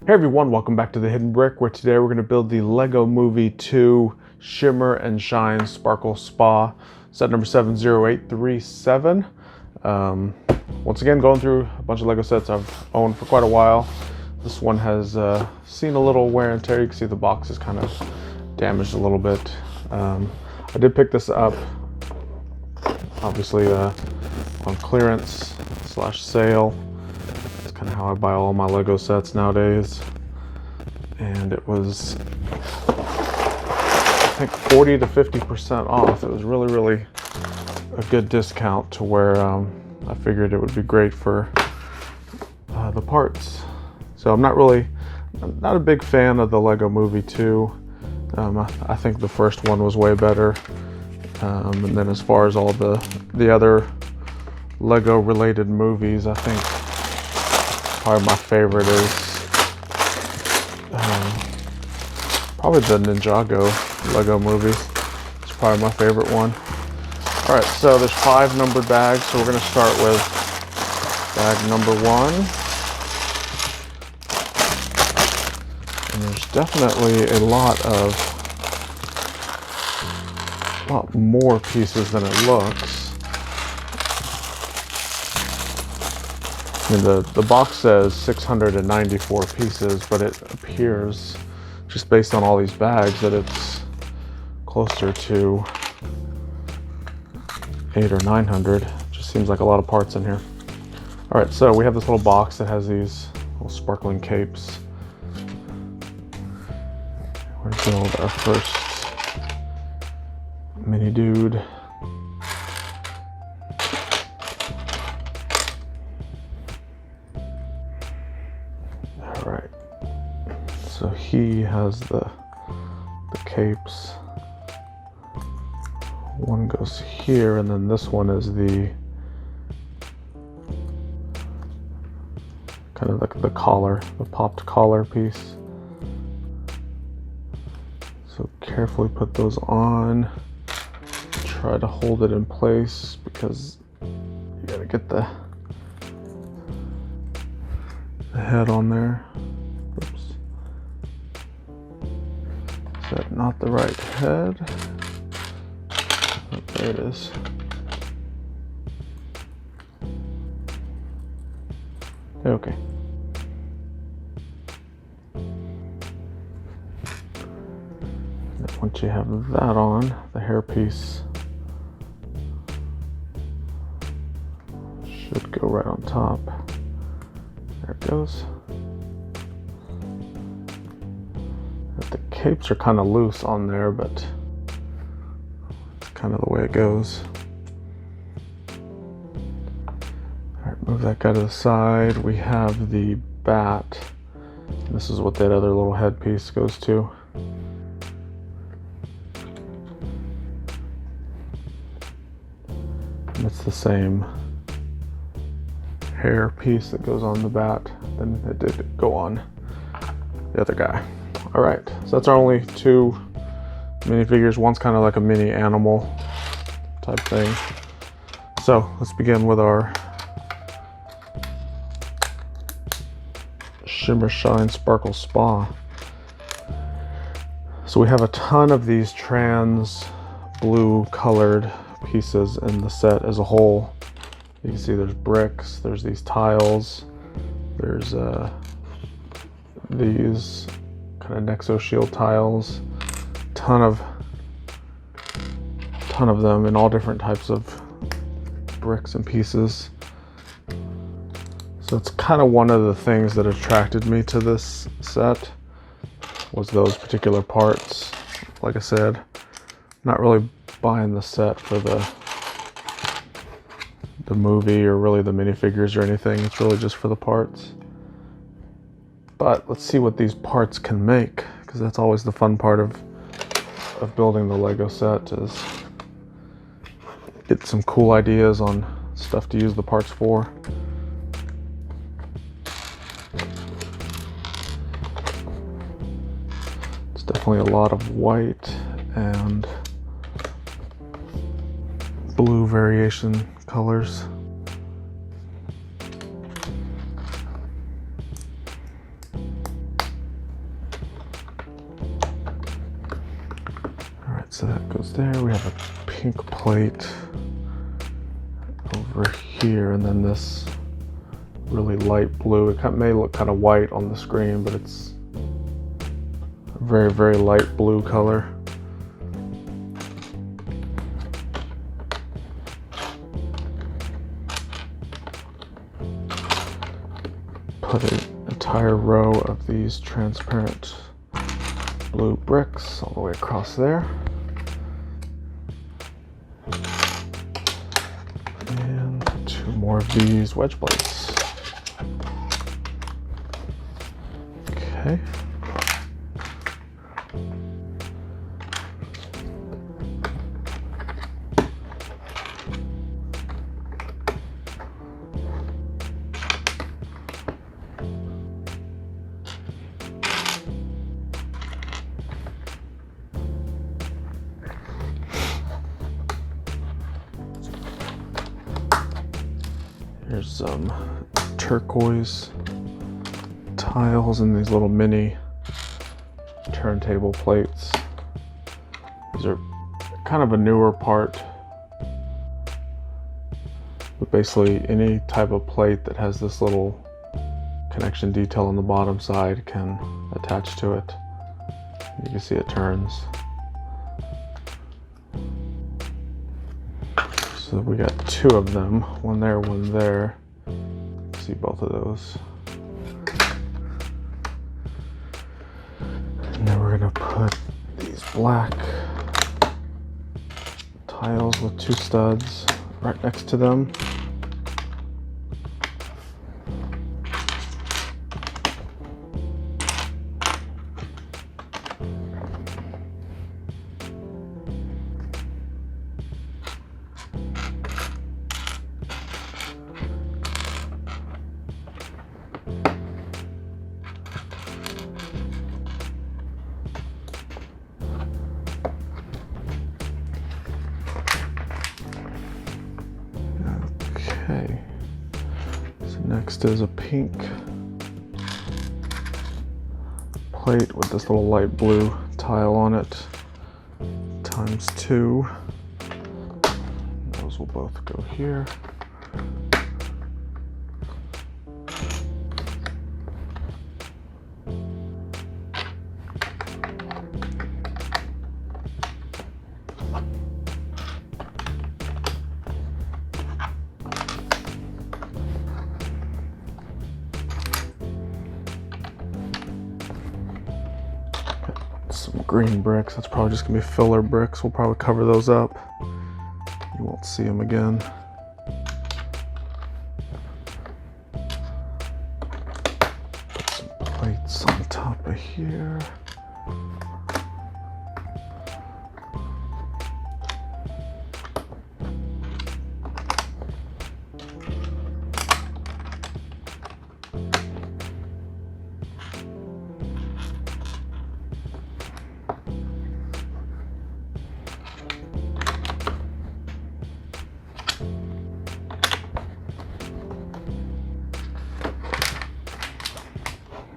Hey everyone, welcome back to The Hidden Brick, where today we're going to build the Lego Movie 2 Shimmer and Shine Sparkle Spa, set number 70837. Once again, going through a bunch of Lego sets I've owned for quite a while. This one has seen a little wear and tear. You can see the box is kind of damaged a little bit. I did pick this up, obviously on clearance / sale. Kind of how I buy all my Lego sets nowadays, and it was, I think, 40 to 50% off. It was really a good discount to where I figured it would be great for the parts. So I'm not a big fan of the Lego Movie 2. I think the first one was way better, and then as far as all the other Lego related movies, I think probably my favorite is probably the Ninjago Lego movies. It's probably my favorite one. All right, so there's 5 numbered bags, so we're going to start with bag number 1. And there's definitely a lot more pieces than it looks. I mean, the box says 694 pieces, but it appears, just based on all these bags, that it's closer to 800 or 900. Just seems like a lot of parts in here. All right, so we have this little box that has these little sparkling capes. We're gonna build our first mini dude. Right, so he has the capes. One goes here, and then this one is the kind of like the collar, the popped collar piece. So carefully put those on. Try to hold it in place because you gotta get the head on there. Oops. Is that not the right head? Oh, there it is. Okay. Once you have that on, the hairpiece should go right on top. There it goes. The capes are kind of loose on there, but it's kind of the way it goes. Alright, move that guy to the side. We have the bat. This is what that other little headpiece goes to. And it's the same hair piece that goes on the bat than it did go on the other guy. All right, so that's our only 2 minifigures. One's kind of like a mini animal type thing. So let's begin with our Shimmer, Shine, Sparkle Spa. So we have a ton of these trans blue colored pieces in the set as a whole. You can see there's bricks, there's these tiles, there's these kind of Nexo Shield tiles, ton of them in all different types of bricks and pieces. So it's kind of one of the things that attracted me to this set, was those particular parts. Like I said, not really buying the set for the movie or really the minifigures or anything. It's really just for the parts. But let's see what these parts can make, because that's always the fun part of building the Lego set, is get some cool ideas on stuff to use the parts for. It's definitely a lot of white and blue variation colors. goes there. We have a pink plate over here, and then this really light blue. It may look kind of white on the screen, but it's a very, very light blue color. Put an entire row of these transparent blue bricks all the way across there. And 2 more of these wedge plates. Okay. Here's some turquoise tiles and these little mini turntable plates. These are kind of a newer part, but basically any type of plate that has this little connection detail on the bottom side can attach to it. You can see it turns. So we got 2 of them, one there, one there. See both of those. And then we're gonna put these black tiles with 2 studs right next to them. Okay, so next is a pink plate with this little light blue tile on it, times 2. Those will both go here. Some green bricks. That's probably just gonna be filler bricks. We'll probably cover those up. You won't see them again. Put some plates on top of here.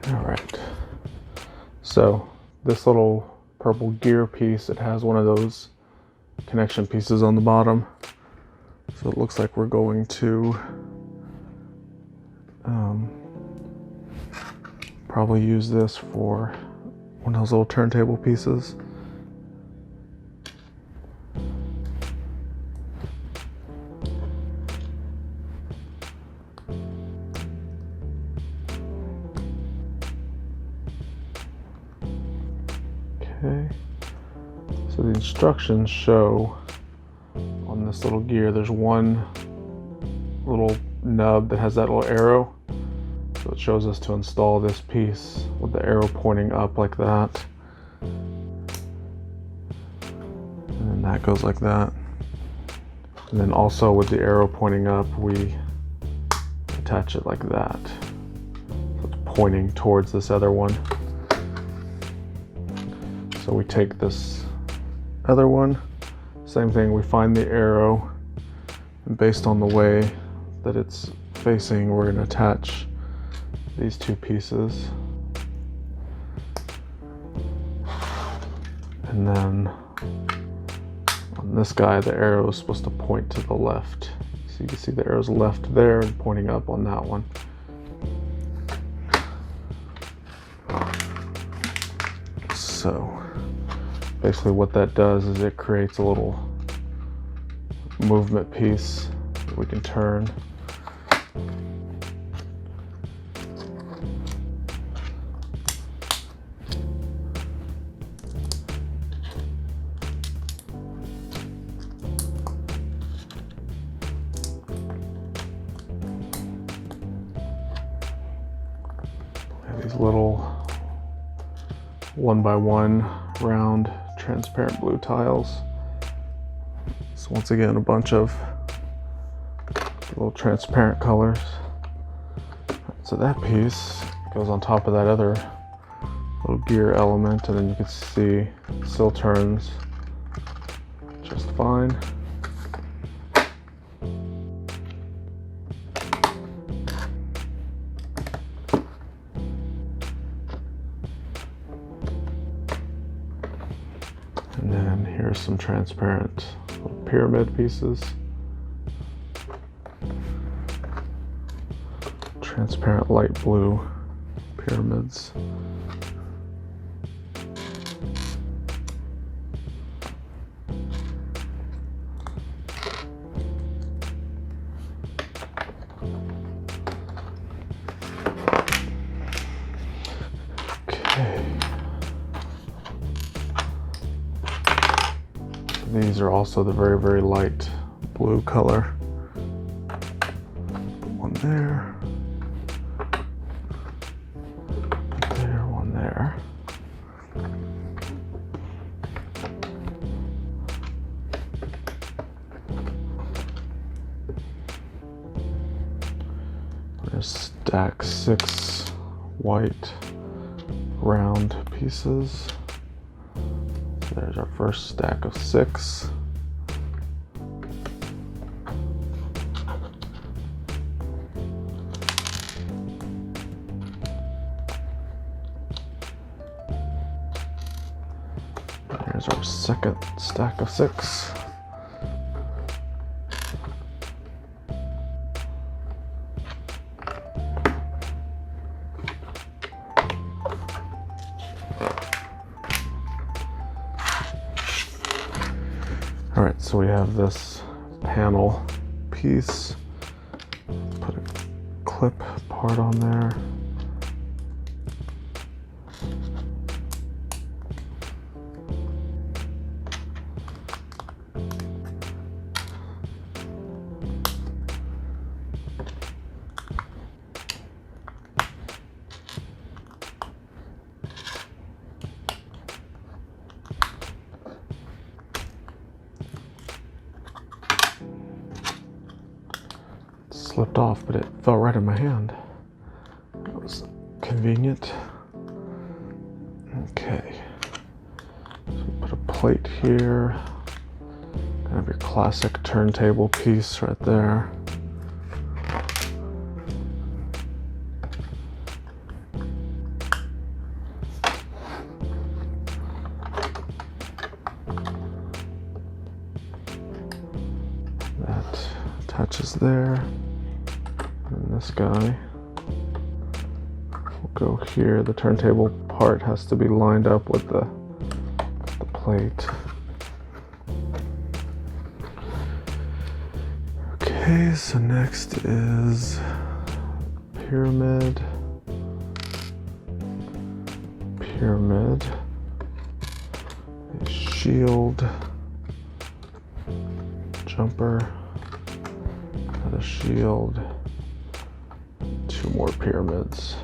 All right, so this little purple gear piece, it has one of those connection pieces on the bottom. So it looks like we're going to probably use this for one of those little turntable pieces. Okay, so the instructions show on this little gear, there's one little nub that has that little arrow. So it shows us to install this piece with the arrow pointing up like that. And then that goes like that. And then also with the arrow pointing up, we attach it like that. So it's pointing towards this other one. So we take this other one, same thing, we find the arrow, and based on the way that it's facing, we're going to attach these 2 pieces. And then On this guy, the arrow is supposed to point to the left. So you can see the arrow's left there and pointing up on that one. So basically what that does is it creates a little movement piece that we can turn. These little 1x1 round transparent blue tiles. So once again, a bunch of little transparent colors. So that piece goes on top of that other little gear element, and then you can see it still turns just fine. And then here's some transparent little pyramid pieces. Transparent light blue pyramids. Okay. These are also the very, very light blue color. One there. There, one there. There's stack 6 white round pieces. There's our first stack of 6. There's our second stack of 6. All right, so we have this panel piece. Put a clip part on there. Slipped off, but it fell right in my hand. That was convenient. Okay, so put a plate here. Kind of your classic turntable piece right there. That attaches there. And this guy will go here. The turntable part has to be lined up with the plate. Okay, so next is pyramid, a shield, jumper, another shield, 2 more pyramids.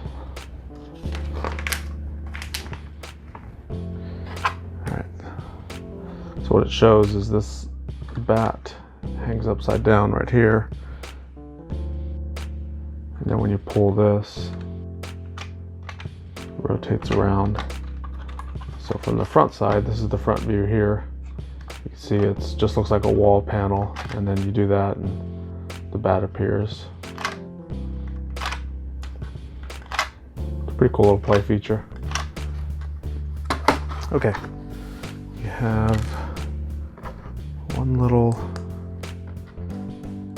Alright, so what it shows is this bat hangs upside down right here, and then when you pull this, it rotates around. So from the front side, this is the front view here, you can see it just looks like a wall panel, and then you do that and the bat appears. Pretty cool little play feature. Okay, we have one little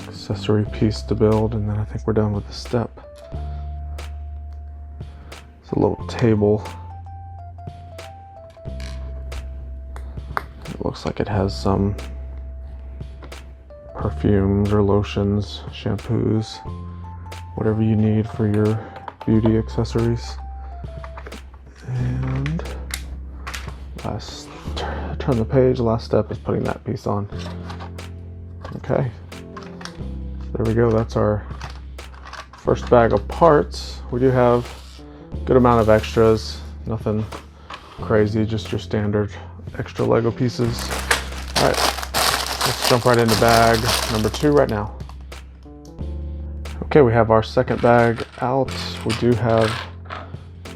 accessory piece to build, and then I think we're done with the step. It's a little table. It looks like it has some perfumes or lotions, shampoos, whatever you need for your beauty accessories. And turn the page, last step is putting that piece on. Okay, so there we go. That's our first bag of parts. We do have a good amount of extras, nothing crazy, just your standard extra Lego pieces. All right, let's jump right into bag number 2 right now. Okay, we have our second bag out. We do have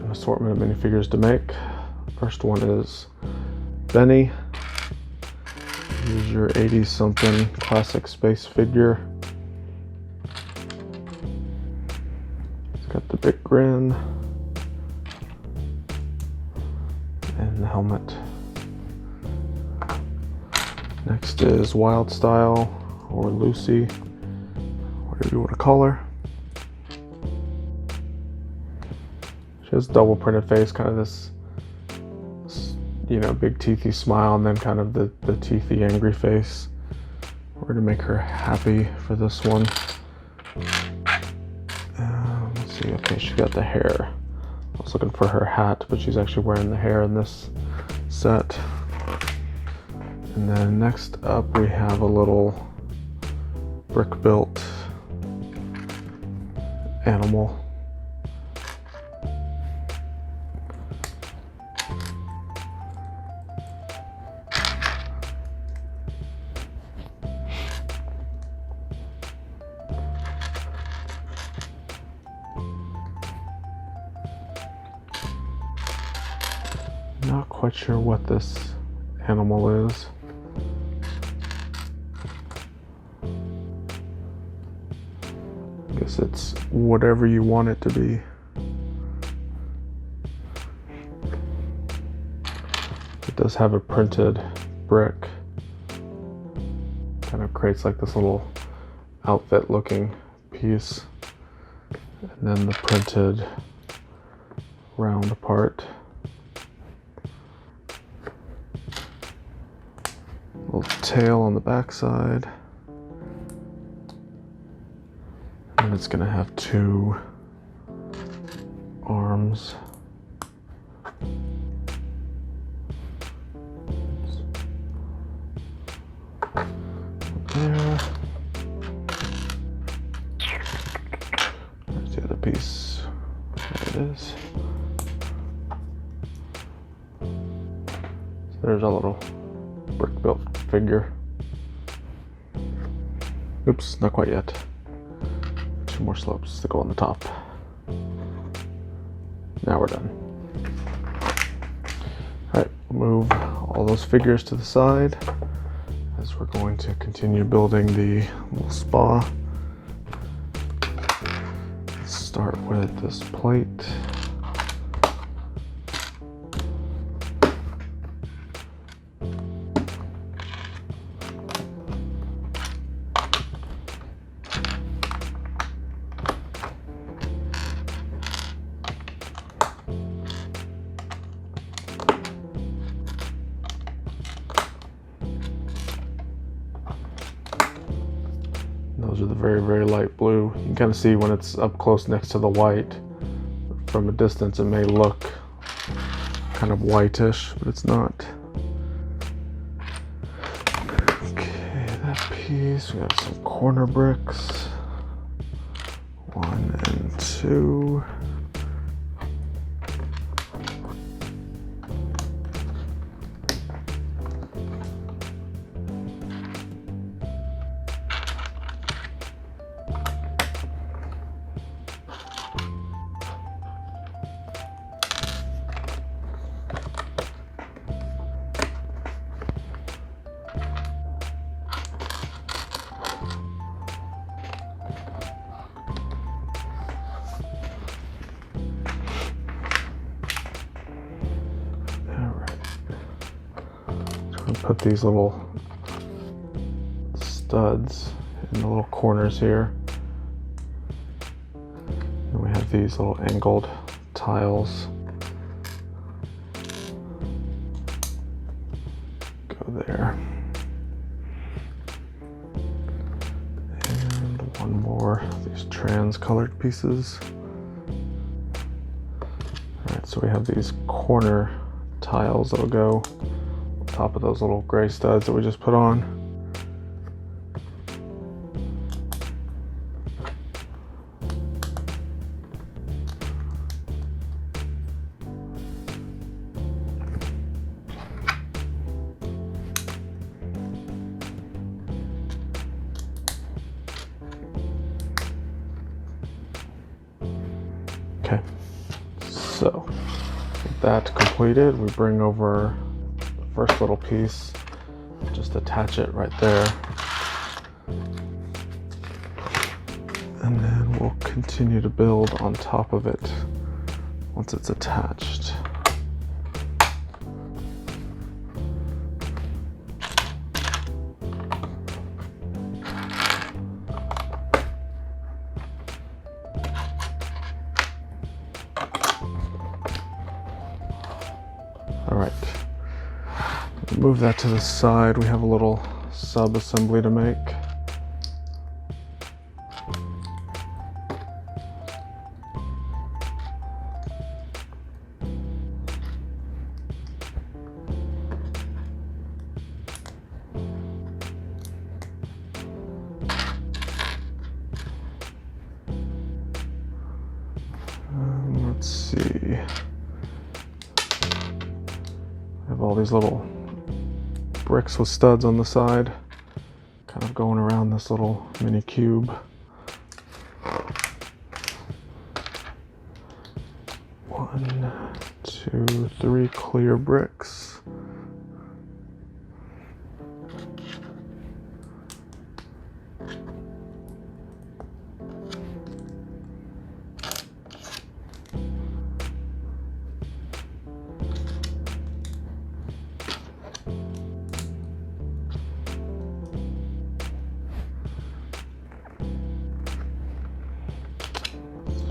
an assortment of minifigures to make. First one is Benny. Here's your 80s something classic space figure. He's got the big grin and the helmet. Next is Wild Style, or Lucy, whatever you want to call her. She has a double printed face, kind of this, you know, big teethy smile, and then kind of the teethy angry face. We're gonna make her happy for this one. Let's see, okay, she got the hair. I was looking for her hat, but she's actually wearing the hair in this set. And then next up we have a little brick-built animal. Not quite sure what this animal is. I guess it's whatever you want it to be. It does have a printed brick. Kind of creates like this little outfit looking piece. And then the printed round part. Little tail on the back side. And it's gonna have 2 arms. There. There's the other piece. There it is. So there's a little brick-built figure. Oops, not quite yet. 2 more slopes to go on the top. Now we're done. Alright, move all those figures to the side as we're going to continue building the little spa. Let's start with this plate. Those are the very, very light blue. You can kind of see when it's up close next to the white. From a distance it may look kind of whitish, but it's not. Okay, that piece, we got some corner bricks. 1 and 2. Put these little studs in the little corners here. And we have these little angled tiles. Go there. And one more of these trans colored pieces. Alright, so we have these corner tiles that'll go on top of those little gray studs that we just put on. Okay, so with that completed, we bring over the first little piece, just attach it right there, and then we'll continue to build on top of it once it's attached. All right, move that to the side. We have a little sub-assembly to make. Let's see. I have all these little bricks with studs on the side, kind of going around this little mini cube. One, two, three clear bricks.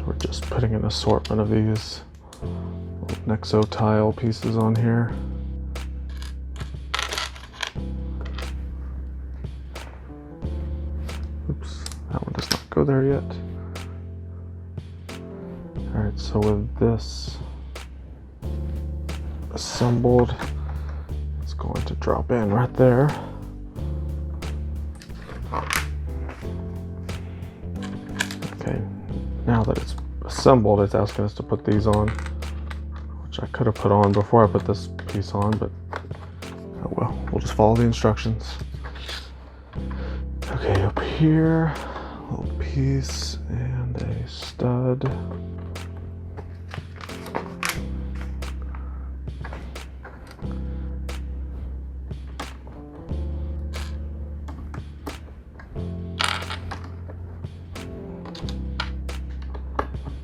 We're just putting an assortment of these Nexo tile pieces on here. Oops, that one does not go there yet. All right, so with this assembled, it's going to drop in right there. Okay, now that it's assembled, it's asking us to put these on, which I could have put on before I put this piece on, but oh well, we'll just follow the instructions. Okay, up here, a little piece and a stud.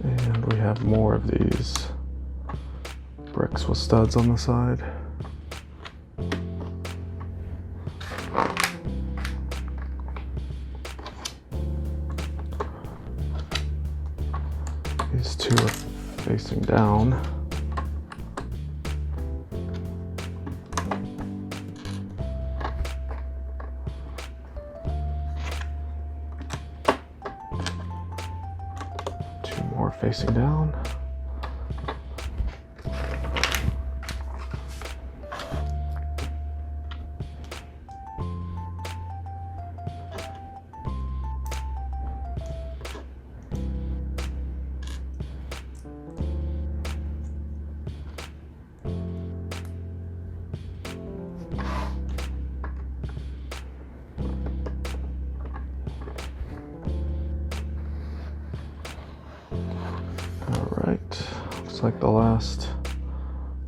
And we have more of these bricks with studs on the side. These two are facing down. Two more facing down. Alright, looks like the last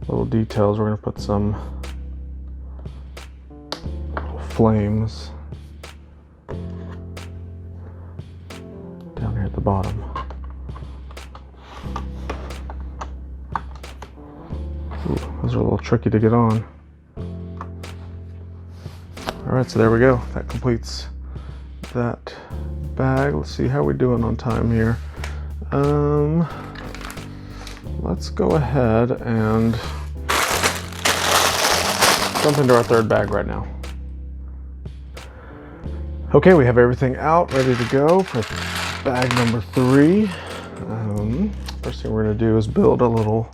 little details, we're going to put some flames down here at the bottom. Ooh, those are a little tricky to get on. Alright, so there we go. That completes that bag. Let's see how we're doing on time here. Let's go ahead and jump into our third bag right now. Okay, we have everything out, ready to go for bag number 3. First thing we're gonna do is build a little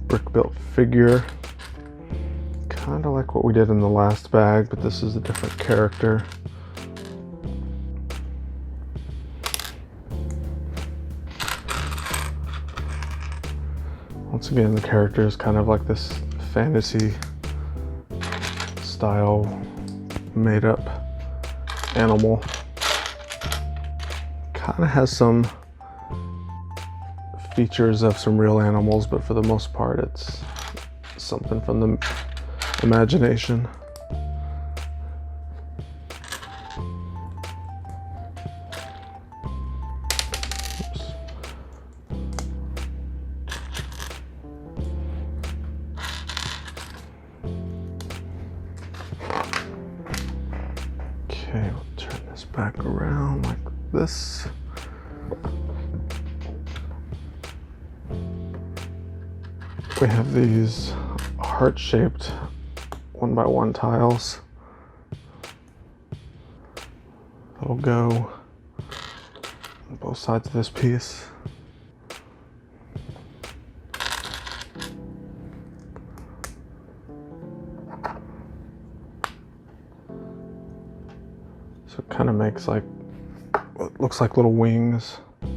brick-built figure. Kind of like what we did in the last bag, but this is a different character. Once again, the character is kind of like this fantasy style made up animal. Kind of has some features of some real animals, but for the most part it's something from the imagination. Okay, we'll turn this back around like this. We have these heart-shaped 1x1 tiles that'll go on both sides of this piece. So it kind of makes like what looks like little wings. All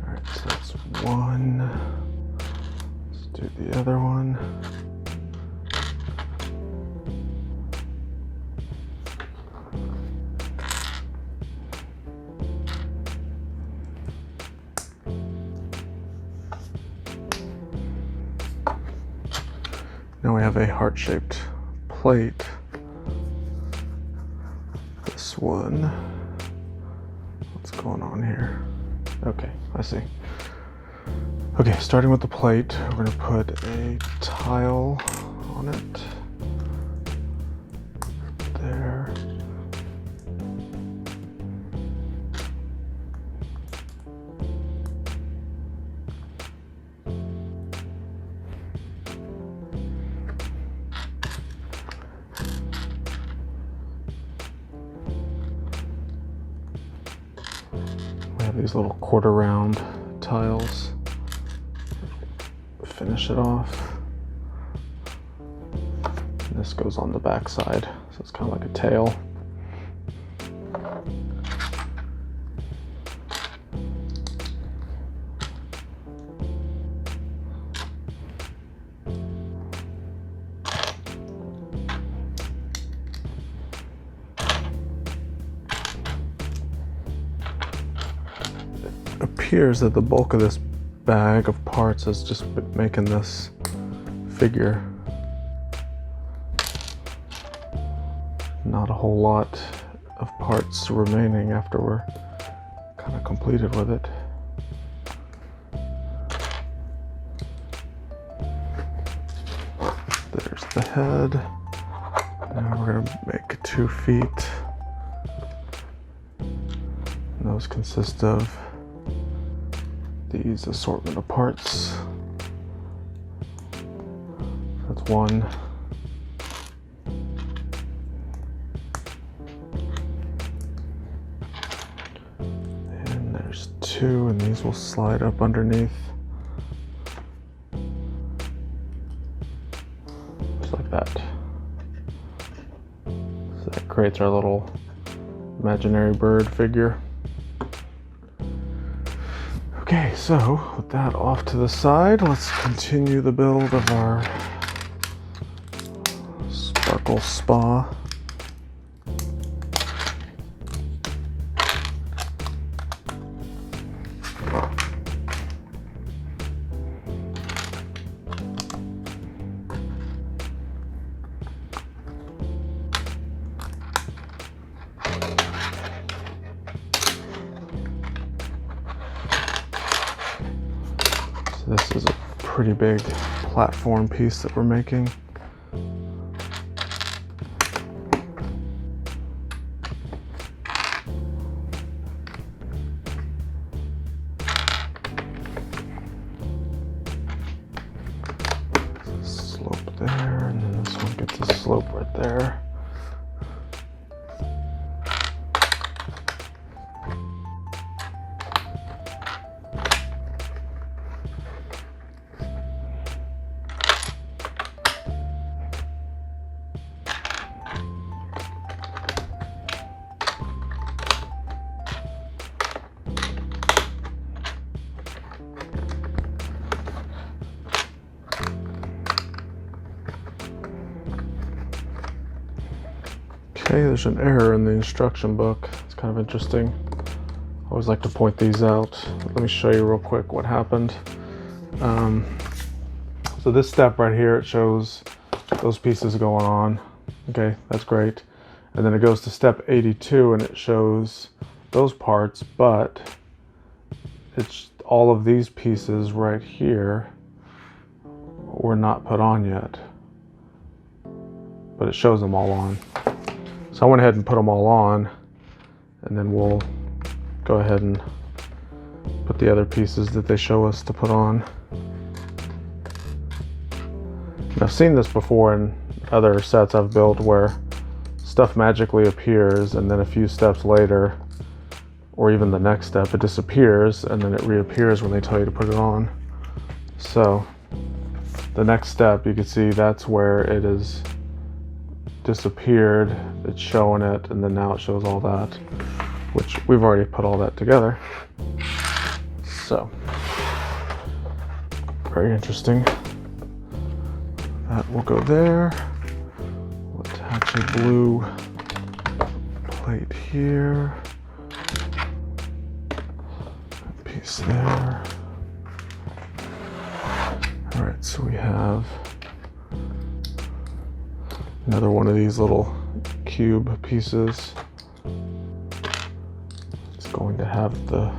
right, so that's one. Let's do the other one. Now we have a heart-shaped plate. This one, what's going on here? Okay, I see. Okay, starting with the plate, we're gonna put a tile on it. There. We have these little quarter round tiles. Finish it off. And this goes on the back side, so it's kind of like a tail. It appears that the bulk of this bag of parts is just making this figure. Not a whole lot of parts remaining after we're kind of completed with it. There's the head. Now we're gonna make 2 feet. And those consist of these assortment of parts. That's 1. And there's 2, and these will slide up underneath. Just like that. So that creates our little imaginary bird figure. Okay, so with that off to the side, let's continue the build of our Sparkle Spa. This is a pretty big platform piece that we're making. there. Okay, there's an error in the instruction book. It's kind of interesting. I always like to point these out. Let me show you real quick what happened. So this step right here, it shows those pieces going on. Okay, that's great. And then it goes to step 82 and it shows those parts, but it's all of these pieces right here were not put on yet. But it shows them all on. So I went ahead and put them all on, and then we'll go ahead and put the other pieces that they show us to put on. And I've seen this before in other sets I've built where stuff magically appears, and then a few steps later, or even the next step, it disappears, and then it reappears when they tell you to put it on. So the next step, you can see that's where it is disappeared. It's showing it, and then now it shows all that, which we've already put all that together. So very interesting. That will go there. We'll attach a blue plate here, a piece there. All right, so we have another one of these little cube pieces. It's going to have the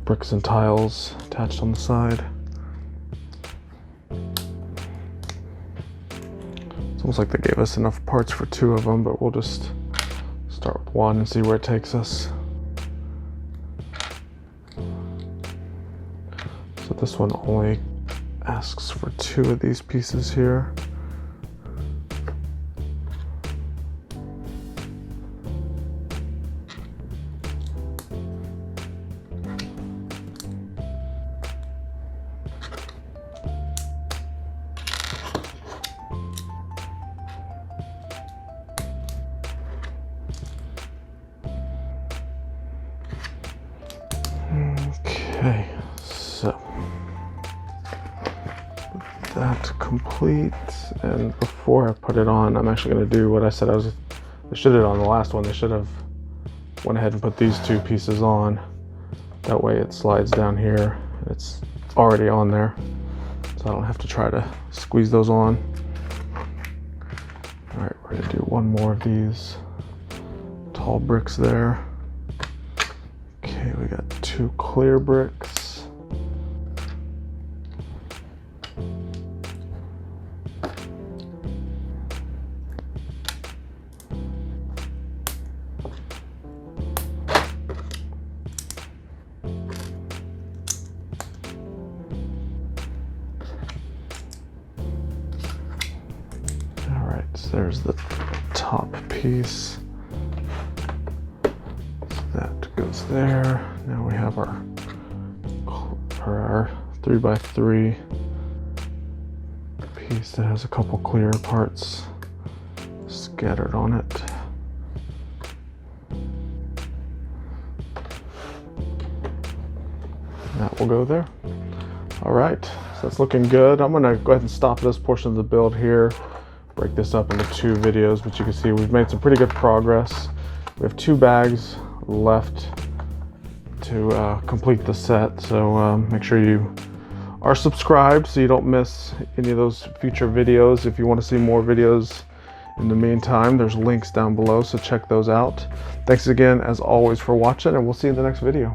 bricks and tiles attached on the side. It's almost like they gave us enough parts for two of them, but we'll just start with one and see where it takes us. So this one only asks for two of these pieces here. Okay, so that complete, and before I put it on, I'm actually going to do what I said they should have on the last one. They should have went ahead and put these two pieces on. That way it slides down here. It's already on there, so I don't have to try to squeeze those on. All right, we're going to do one more of these tall bricks there. Okay, we got two clear bricks. All right, so there's the top piece. That goes there. Now we have our 3x3 piece that has a couple clear parts scattered on it. That will go there. All right, so that's looking good. I'm gonna go ahead and stop this portion of the build here, break this up into two videos, but you can see we've made some pretty good progress. We have 2 bags left to complete the set, so make sure you are subscribed so you don't miss any of those future videos. If you want to see more videos in the meantime, there's links down below, so check those out. Thanks again as always for watching, and we'll see you in the next video.